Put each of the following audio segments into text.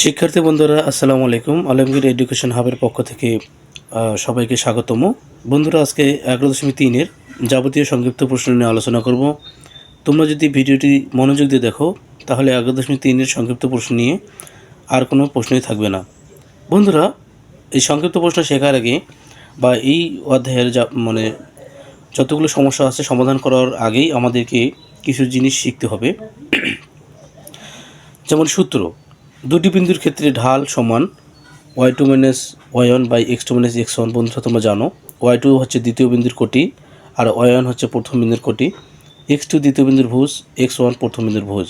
শিক্ষার্থী বন্ধুরা আসসালামু আলাইকুম। আলমগীর এডুকেশন হাবের পক্ষ থেকে সবাইকে স্বাগতম। বন্ধুরা, আজকে 11.3-এর যাবতীয় সংক্ষিপ্ত প্রশ্ন নিয়ে আলোচনা করব। তোমরা যদি ভিডিওটি মনোযোগ দিয়ে দেখো তাহলে 11.3-এর সংক্ষিপ্ত প্রশ্ন নিয়ে আর কোনো প্রশ্নই থাকবে না। বন্ধুরা, এই সংক্ষিপ্ত প্রশ্ন শেখার আগে বা এই অধ্যায়ের যতগুলো সমস্যা আছে সমাধান করার আগেই আমাদেরকে কিছু জিনিস শিখতে হবে। যেমন সূত্র, দুটি বিন্দুর ক্ষেত্রে ঢাল সমান y2 minus y1 by x2 minus x1। বন্ধুরা, তোমরা জানো y2 হচ্ছে দ্বিতীয় বিন্দুর কোটি আর y1 হচ্ছে প্রথম বিন্দুর কোটি। x2 দ্বিতীয় বিন্দুর ভুজ, x1 প্রথম বিন্দুর ভুজ।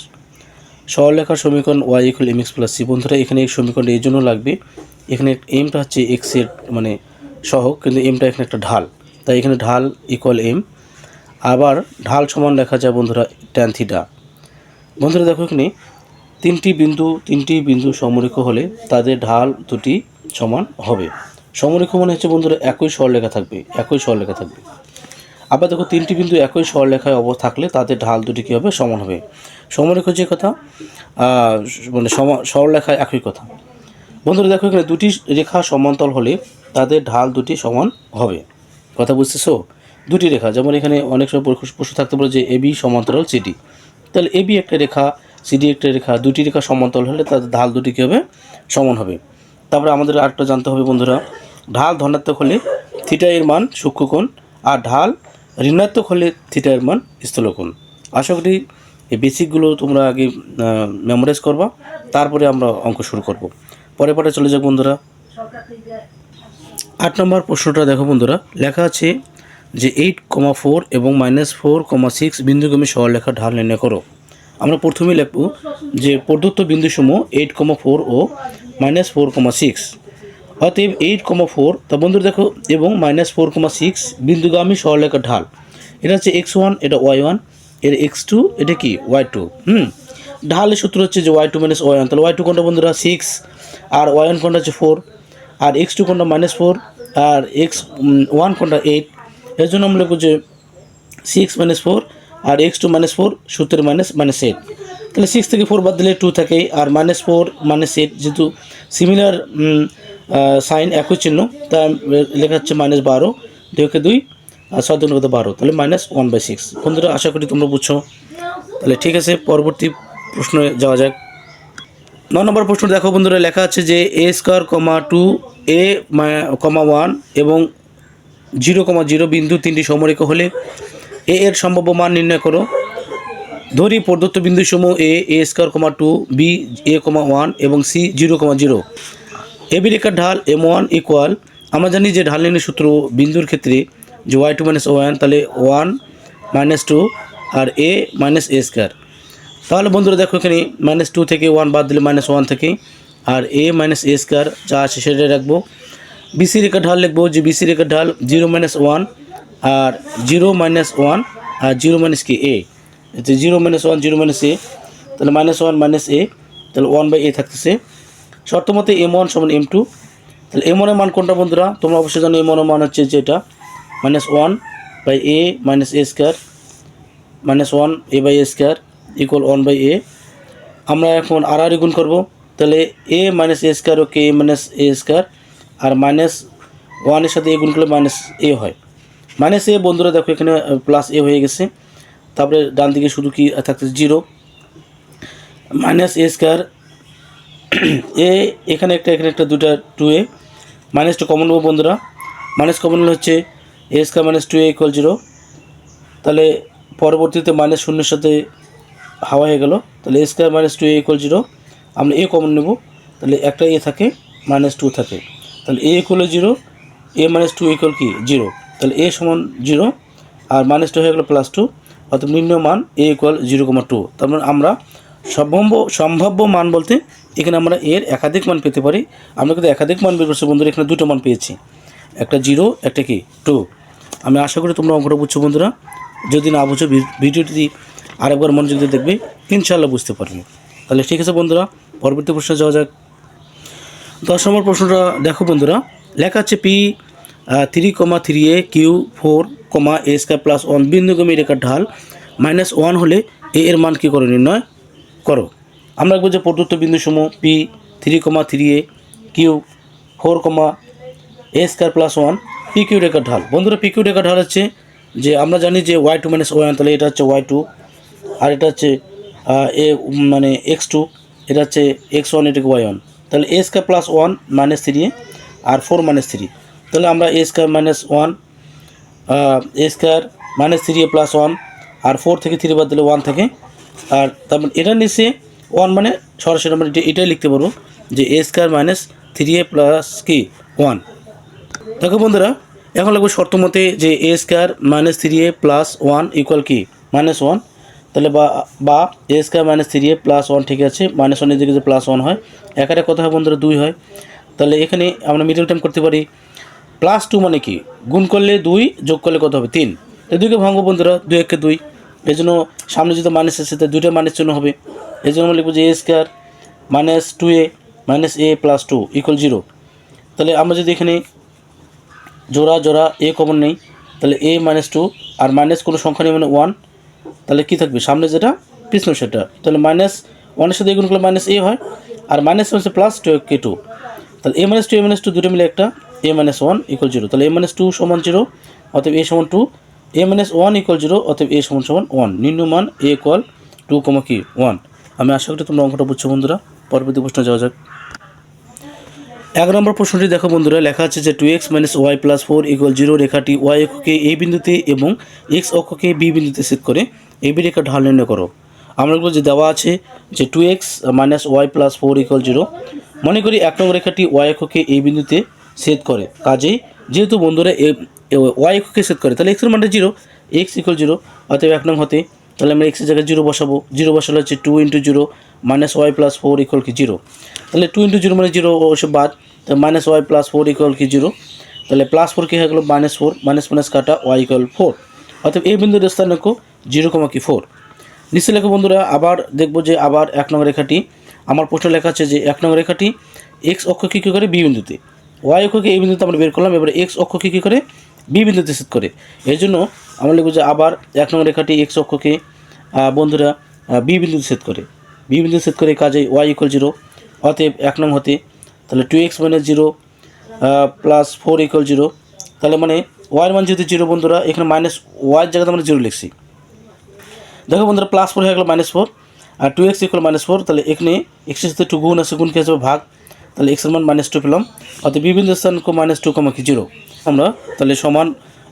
সরলরেখার সমীকরণ y equal mx plus c। বন্ধুরা, এখানে এই সমীকরণটা এই জন্য লাগবে, এখানে এমটা হচ্ছে x এর সহগ, কিন্তু এমটা এখানে একটা ঢাল, তাই এখানে ঢাল ইকুয়াল এম। আবার ঢাল সমান লেখা যায় বন্ধুরা ট্যান থিটা। বন্ধুরা দেখো, এখানে তিনটি বিন্দু সমরেখ হলে তাদের ঢাল দুটি সমান হবে। সমরেখ মানে হচ্ছে বন্ধুরা একই সরলরেখা থাকবে। আবার দেখো, তিনটি বিন্দু একই সরলরেখায় থাকলে তাদের ঢাল দুটি কী হবে? সমান হবে। সমরেখ যে কথা, সরলরেখায় একই কথা। বন্ধুরা দেখো, এখানে দুটি রেখা সমান্তরাল হলে তাদের ঢাল দুটি সমান হবে। কথা বুঝতেছো? দুটি রেখা, যেমন এখানে অনেক সময় প্রশ্ন থাকতে পারে যে এবি সমান্তরাল সিডি, তাহলে এবি একটা রেখা, সিডি একটা রেখা, দুটি রেখা সমান্তরাল হলে তাদের ঢাল দুটি কী হবে? সমান হবে। তারপরে আমাদের আরেকটা জানতে হবে বন্ধুরা, ঢাল ধনাত্মক হলে থিটা এর মান সূক্ষ্মকোণ, আর ঢাল ঋণাত্মক হলে থিটা এর মান স্থূলকোণ। আশা করি এই বেসিকগুলো তোমরা আগে মেমোরাইজ করবা, তারপরে আমরা অঙ্ক শুরু করব। পরে চলে যাক বন্ধুরা। 8 নম্বর প্রশ্নটা দেখো বন্ধুরা, লেখা আছে যে 8,4 এবং -4,6 বিন্দুগামী সরলরেখার ঢাল নির্ণয় করো। আমরা প্রথমেই লিখব যে প্রদত্ত বিন্দুসমূহ 8,4 ও -4,6। অতএব 8,4, তা বন্ধুরা দেখো, এবং -4,6 বিন্দুগামী সরলরেখার ঢাল, এটা হচ্ছে x1, এটা y1, এর x2, এটা কি y2। ঢালের সূত্র হচ্ছে যে y2 মাইনাস y1, তাহলে y2 কোনটা বন্ধুরা 6, আর y1 কোনটা হচ্ছে 4, আর x2 কোনটা -4, আর x1 কোনটা 8। এর জন্য আমরা লিখব যে 6 - 4 আর x2 -4 সূত্রের -8। তাহলে 6 থেকে 4 বাদ দিলে 2 থাকে, আর -4 -8 যেহেতু সিমিলার সাইন, একই চিহ্ন, তা লেখা হচ্ছে -12, 2 কে 2 আর 6 2 12, তাহলে -1/6। বন্ধুরা, আশা করি তোমরা বুঝছো। তাহলে ঠিক আছে, পরবর্তী প্রশ্নে যাওয়া যাক। 9 নম্বর প্রশ্ন দেখো বন্ধুরা, লেখা আছে যে a², 2, a, 1 এবং 0,0 বিন্দু তিনটি সমরেখ হলে এ এর সম্ভাব্য মান নির্ণয় করো। ধরি প্রদত্ত বিন্দুসমূহ a², 2, b, a,1 এবং c 0,0। এবি রেখার ঢাল m1 ইকুয়াল, আমরা জানি যে ঢাল নির্ণয়ের সূত্র বিন্দুর ক্ষেত্রে যে y2 - y1, তাহলে 1 - 2 আর a - a²। তাহলে বন্ধুরা দেখো, এখানে -2 থেকে 1 বাদ দিলে -1 থেকে, আর a - a² যা আছে সেটা রাখবো। বিসি রেখার ঢাল লিখবো যে বিসি রেখার ঢাল 0 - 1 আর 0 - 1 আর 0 - কি a, 0 - 1 0 - a, তাহলে -1 - a, তাহলে 1/a থাকতেছে। শর্তমতে m1 = m2। তাহলে m1 এর মান কোনটা বন্ধুরা? তোমরা অবশ্যই জানো m1 এর মান হচ্ছে যেটা -1/a - a², -1a/a² equal 1/a। আমরা এখন আর গুণ করব, তাহলে a - a² O k - a², আর -1 এর সাথে a গুণ করলে -a হয়। -a বন্ধুরা দেখো, এখানে +a হয়ে গেছে। তারপরে ডান দিকে শুধু কি থাকতেছে 0, -a², a এখানে একটা দুটা 2a, -2 কমন নেব বন্ধুরা। মাইনাস কমন হলে হচ্ছে a² - 2a = 0। তাহলে পরবর্তীতে -0 সাথে হাওয়া হয়ে গেল, তাহলে a² - 2a = 0। আমরা a কমন নেব, তাহলে একটা a থাকে, -2 থাকে, তাহলে a = 0, a - 2 = কি 0, তাহলে a সমান 0 আর -2 হয়ে গেল +2, অর্থাৎ নির্ণয় মান a = 0,2। তার মানে আমরা সম্ভাব্য মান বলতে এখানে আমরা এর একাধিক মান পেতে পারি। আমরা কিন্তু একাধিক মান বের করছি বন্ধুরা, এখানে দুটো মান পেয়েছি, একটা 0, একটা কি 2। আমি আশা করি তোমরা অঙ্কটা বুঝছো বন্ধুরা। যদি না বুঝো ভিডিওটি আরেকবার মনোযোগ দিয়ে দেখবে, ইনশাআল্লাহ বুঝতে পারবে। তাহলে ঠিক আছে বন্ধুরা, পরবর্তী প্রশ্নে যাওয়া যাক। 10 নম্বর প্রশ্নটা দেখো বন্ধুরা, লেখা আছে p 3,3a, q 4, a² + 1 বিন্দুগামী রেখার ঢাল -1 হলে a এর মান কী করে নির্ণয় করো। আমরা দেখব যে প্রদত্ত বিন্দুসমূহ p 3,3a Q 4, a square plus 1 P Q রেখার ঢাল। বন্ধুরা পি কিউ রেখার ঢাল হচ্ছে যে আমরা জানি যে y2 মাইনাস y1, তাহলে এটা হচ্ছে y2, আর এটা হচ্ছে এ মানে x2, এটা হচ্ছে x1, এটাকে y1, তাহলে a square plus 1 minus 3a আর 4 মাইনাস 3, তাহলে আমরা a square minus 1 a square minus 3a plus 1 আর 4 থেকে 3 বাদ দিলে 1 থাকে, আর তারপর এটা নিচে 1 মানে সরাসরি আমরা এটাই লিখতে পারবো যে a square minus 3a plus কি 1। দেখো বন্ধুরা এখন লাগবে শর্ত মতে যে a square minus 3a plus 1 equal কি মাইনাস 1, তাহলে বা a square minus 3a plus 1 ঠিক আছে, মাইনাস 1 এর দিকে যে প্লাস 1 হয়, একারে কত হয় বন্ধুরা 2 হয়, তাহলে এখানে আমরা মিডল টার্ম করতে পারি প্লাস 2 মানে কি গুণ করলে 2 যোগ করলে কত হবে 3, এই দুইকে ভাঙবো বন্ধুরা 2 একে 2, এই জন্য সামনে যদি মাইনাস আছে তাই দুইটা মাইনাস চিহ্ন হবে, এই জন্য আমরা লিখবো যে a square minus 2a minus a plus 2 equal 0। তাহলে আমরা যদি এখানে জোড়া জোড়া a কমন নেই, তাহলে a মাইনাস 2 আর মাইনাস কোনো সংখ্যা নেই মানে 1, তাহলে কী থাকবে সামনে যেটা পিছনে সেটা, তাহলে মাইনাস 1-এর সাথে গুণ করলে মাইনাস a হয়, আর মাইনাস হচ্ছে প্লাস 2k2, তাহলে a মাইনাস 2 a মাইনাস 2 দুটো মিলে একটা a মাইনাস 1 ইকুয়াল 0, তাহলে a মাইনাস 2 সমান 0 অতএব a সমান 2, a মাইনাস 1 ইকুয়াল 0 অতএব a সমান 1, নির্ণয় মান a ইকুয়াল 2, কি 1। আমি আশা করি তোমরা অঙ্কটা বুঝছো বন্ধুরা। পরবর্তী প্রশ্ন যাওয়া যাক। 11 নম্বর প্রশ্নটি দেখো বন্ধুরা, লেখা আছে যে 2x minus Y plus 4 equal 0 রেখাটি y অক্ষকে a বিন্দুতে এবং x অক্ষকে b বিন্দুতে ছেদ করে ab রেখার ঢাল নির্ণয় করো। আমরা যে দেওয়া আছে যে 2x minus Y plus 4 equal 0, মনে করি 1 নং রেখাটি y অক্ষকে a বিন্দুতে ছেদ করে, কাজেই যেহেতু বন্ধুরা y অক্ষকে ছেদ করে তাহলে x এর মানটা 0, x ইকুয়াল 0 অতএব 1 নং হতে তাহলে আমরা x এর জায়গায় 0 বসাবো, 0 বসালে হচ্ছে 2 × 0 মাইনাস ওয়াই প্লাস 4 ইকুয়াল কি 0, তাহলে 2 × 0 মানে 0 ওসব বাদ, তো মাইনাস ওয়াই প্লাস 4 ইকুয়াল কি 0, তাহলে প্লাস 4 কী হয়ে গেলো মাইনাস 4, মাইনাস মাইনাস কাটা ওয়াই ইকুয়াল 4, অর্থাৎ এই বিন্দুর স্থান লেখো 0, কি 4। নিচে লেখো বন্ধুরা আবার দেখবো যে আবার 1 নং রেখাটি আমার প্রশ্ন লেখা আছে যে 1 নং রেখাটি x অক্ষকে কী করে b বিন্দুতে, y অক্ষকে a বিন্দুতে আমরা বের করলাম, এবারে x অক্ষকে কী করে b বিন্দুতে ছেদ করে, এই জন্য আমরা লিখব যে আবার 1 নং রেখাটি x অক্ষকে বন্ধুরা b বিন্দুতে ছেদ করে, b বিন্দুতে ছেদ করে, কাজে y ইকুয়াল 0 অতএব 1 নং হতে তাহলে 2x মাইনাস 0 প্লাস 4 ইকুয়াল 0, তাহলে মানে y এর মান যেহেতু 0 বন্ধুরা এখানে মাইনাস y এর জায়গাতে আমরা 0 লিখছি। দেখো বন্ধুরা প্লাস 4 হয়ে গেল মাইনাস 4 আর 2x ইকুয়াল মাইনাস 4, তাহলে এখানে x এর সাথে 2 গুণ আছে, গুণ কি আসবে ভাগ, তাহলে x এর মান মাইনাস 2 পেলাম, অর্থাৎ b বিন্দুর স্থান মাইনাস 2, কি 0। আমরা তাহলে সমান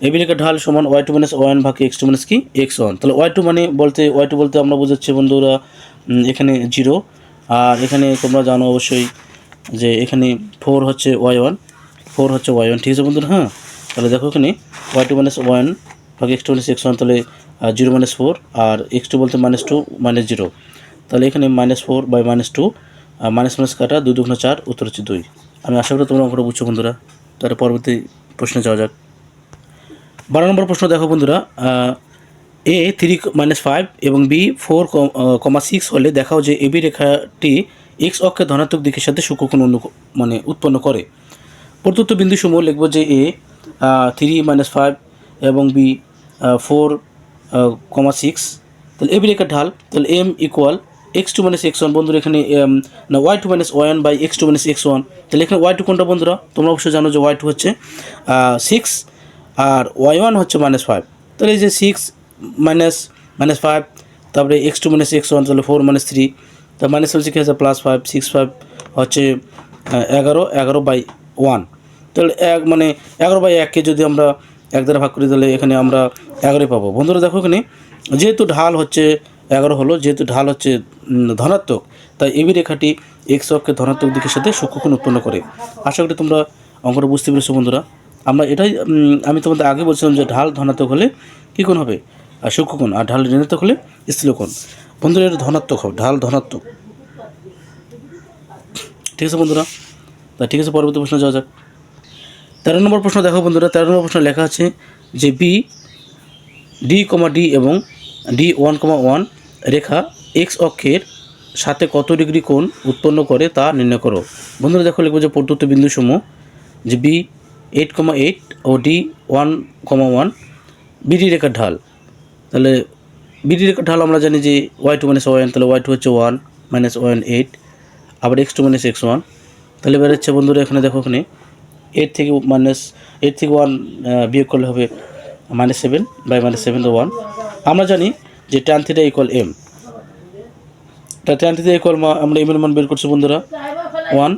ab রেখার ঢাল সমান y2 মাইনাস y1 ভাগ x2 মাইনাস কি x1, তাহলে y2 মানে y2 বলতে আমরা বোঝাচ্ছি বন্ধুরা এখানে 0, আর এখানে তোমরা জানো অবশ্যই যে এখানে 4 হচ্ছে y1, ঠিক আছে বন্ধুরা। হ্যাঁ, তাহলে দেখো এখানে y2 মাইনাস y1 ভাগ x2 মাইনাস x1, তাহলে 0 মাইনাস 4 আর x2 বলতে মাইনাস 2 মাইনাস 0, তাহলে এখানে minus 4 by minus 2 minus minus কাটা 2 2 4, উত্তর হচ্ছে 2। আমি আশা করি তোমরা অঙ্কটা বুঝছো বন্ধুরা। তাহলে পরবর্তী প্রশ্নে যাওয়া যাক। 12 নম্বর প্রশ্ন দেখো বন্ধুরা, a 3 মাইনাস 5 এবং b 4,6 হলে দেখাও যে ab রেখাটি x অক্ষের ধনাত্মক দিকের সাথে সূক্ষ্মকোণ উৎপন্ন করে। প্রদত্ত বিন্দুসমূহ লিখব যে a 3 মাইনাস 5 এবং b 4,6, তাহলে ab রেখার ঢাল তাহলে m equal x2 minus x1, বন্ধুরা এখানে না y2 minus y1 by x2 minus x1, তাহলে এখানে y2 কোনটা বন্ধুরা তোমরা অবশ্যই জানো যে y2 হচ্ছে 6 আর y1 হচ্ছে মাইনাস 5, তাহলে এই যে 6 মাইনাস 5 তারপরে x2 মাইনাস x1, তাহলে 4 মাইনাস 3, তা মাইনাস হচ্ছে কী আছে প্লাস 5, 6 5 হচ্ছে 11 বাই 1, তাহলে 11 বাই 1কে যদি আমরা 1 দ্বারা ভাগ করি তাহলে এখানে আমরা 11 পাবো। বন্ধুরা দেখো এখানে যেহেতু ঢাল হচ্ছে 11 হলো, যেহেতু ঢাল হচ্ছে ধনাত্মক, তাই ab রেখাটি x অক্ষের ধনাত্মক দিকের সাথে সূক্ষ্মকোণ উৎপন্ন করে। আশা করি তোমরা অঙ্কটা বুঝতে পেরেছো বন্ধুরা। আমরা এটাই আমি তোমাদের আগে বলছিলাম যে ঢাল ধনাত্মক হলে কী কোণ হবে সূক্ষ্মকোণ, আর ঢাল ঋণাত্মক হলে স্থূলকোণ। বন্ধুরা এটা ধনাত্মক হবে, ঢাল ধনাত্মক, ঠিক আছে বন্ধুরা। তা ঠিক আছে, পরবর্তী প্রশ্ন যাওয়া যাক। 13 নম্বর প্রশ্ন দেখো বন্ধুরা, 13 নম্বর প্রশ্ন লেখা আছে যে ডি, এবং D1,1 রেখা x অক্ষের সাথে কত ডিগ্রি কোণ উৎপন্ন করে তা নির্ণয় করো। বন্ধুরা দেখো লিখবো যে প্রদত্ত বিন্দুসমূহ যে b 8,8 ও D1,1 বিডি রেখার ঢাল, তাহলে বিডি রেখার ঢাল আমরা জানি যে y2 মাইনাস y1, তাহলে y2 হচ্ছে 1 মাইনাস y1 8, আবার x2 মাইনাস x1, তাহলে এবার হচ্ছে বন্ধুরা এখানে দেখো এখানে 8 থেকে 1 বিয়োগ করলে হবে -7 বাই -7 তো 1। আমরা জানি যে tan থিটা ইকুয়াল m, তা tan থিটা ইকুয়াল আমরা m এর মান বের করছি বন্ধুরা 1,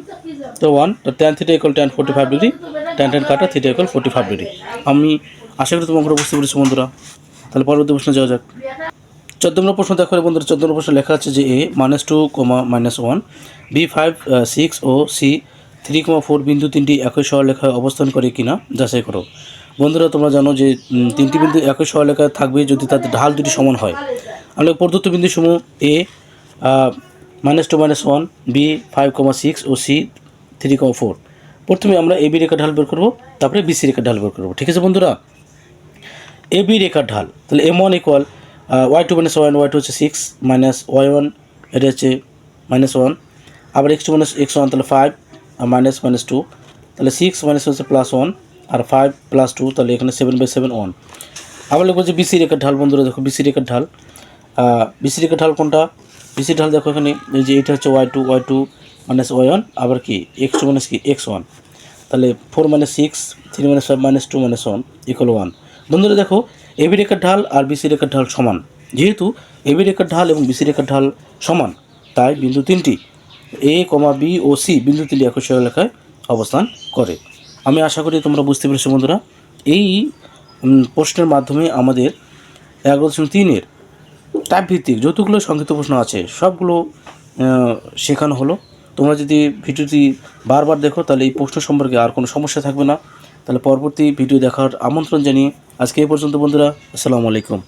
তো 1, তো tan theta equal tan 45 degree, tan কাটা থিটা ইকুয়াল 45 ডিগ্রি। আমি আশা করি তোমরা বুঝতে পেরেছো বন্ধুরা। তাহলে পরবর্তী প্রশ্ন যাওয়া যাক। 14 নম্বর প্রশ্ন দেখো বন্ধুরা, 14 নম্বর প্রশ্ন লেখা আছে যে a -2, -1, b 5, 6 ও c 3,4 বিন্দু তিনটি একই সরলরেখায় অবস্থান করে কিনা যাচাই করো। বন্ধুরা তোমরা জানো যে তিনটি বিন্দু একই সরলরেখায় থাকবে যদি তাদের ঢাল দুটি সমান হয়। আমরা প্রদত্ত বিন্দুসমূহ a -2, -1, b 5,6 ও c 3,4। প্রথমে আমরা ab রেখার ঢাল বের করবো, তারপরে bc রেখার ঢাল বের করবো। ঠিক আছে বন্ধুরা, ab রেখার ঢাল তাহলে m1 ইকুয়াল y2 - 1, y2 হচ্ছে 6 মাইনাস y1 এটা হচ্ছে -1, আবার x2 - x1 তাহলে 5 -2, তাহলে 6 - হচ্ছে +1 আর 5 + 2 তাহলে এখানে 7/7 1। আবার লিখবো যে বিসি রেখার ঢাল। বন্ধুরা দেখো বিসি রেখার ঢাল, বিসি রেখার ঢাল কোনটা? বিসি ঢাল দেখো এখানে এই যে এটা হচ্ছে y2 - y1, আবার কি x2 - কি x1, তাহলে 4 - 6 3 - 5 - 2 - 1 ইকুয়াল 1। বন্ধুরা দেখো এবি রেখার ঢাল আর বিসি রেখার ঢাল সমান, যেহেতু এবি রেখার ঢাল এবং বিসি রেখার ঢাল সমান তাই বিন্দু তিনটি a, b ও c বিন্দু তিনটি একই সরলরেখায় অবস্থান করে। আমি আশা করি তোমরা বুঝতে পেরেছো বন্ধুরা। এই প্রশ্নের মাধ্যমে আমাদের 11.3-এর টাইপ ভিত্তিক যতগুলো সংক্ষিপ্ত প্রশ্ন আছে সবগুলো শেখানো হলো। তোমরা যদি ভিডিওটি বারবার দেখো তাহলে এই প্রশ্ন সম্পর্কে আর কোনো সমস্যা থাকবে না। তাহলে পরবর্তী ভিডিও দেখার আমন্ত্রণ জানিয়ে আজকে এই পর্যন্ত বন্ধুরা, আসসালামু আলাইকুম।